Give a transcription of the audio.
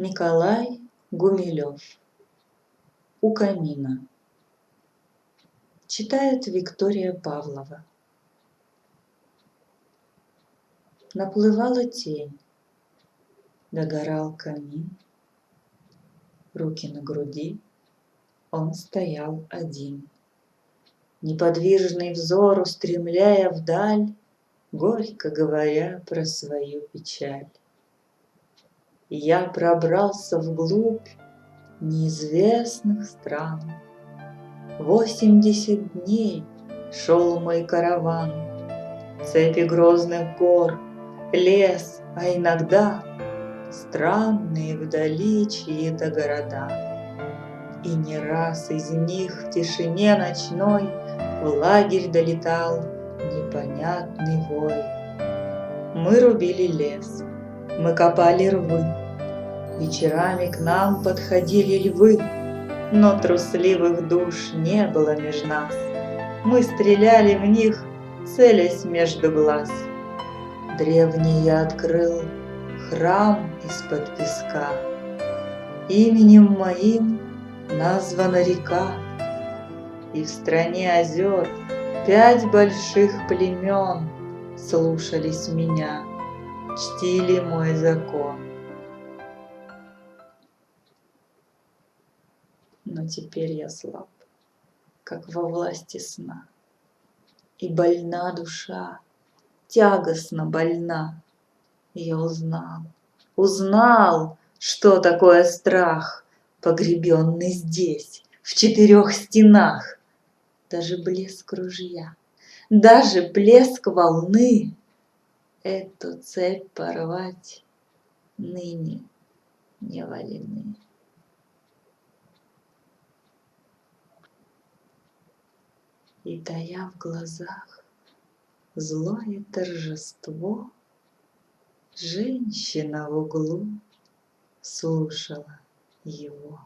Николай Гумилев. У камина. Читает Виктория Павлова. Наплывала тень, догорал камин. Руки на груди, он стоял один. Неподвижный взор устремляя вдаль, горько говоря про свою печаль. И я пробрался вглубь неизвестных стран. 80 дней шел мой караван. Цепи грозных гор, лес, а иногда странные вдали чьи-то города. И не раз из них в тишине ночной в лагерь долетал непонятный вой. Мы рубили лес, мы копали рвы, вечерами к нам подходили львы, но трусливых душ не было меж нас. Мы стреляли в них, целясь между глаз. Древний я открыл храм из-под песка. Именем моим названа река. И в стране озер 5 больших племен слушались меня, чтили мой закон. Но теперь я слаб, как во власти сна, и больна душа, тягостно больна. И я узнал, что такое страх, погребенный здесь, в 4 стенах. Даже блеск ружья, даже блеск волны эту цепь порвать ныне не вольны. И тая в глазах злое торжество, женщина в углу слушала его.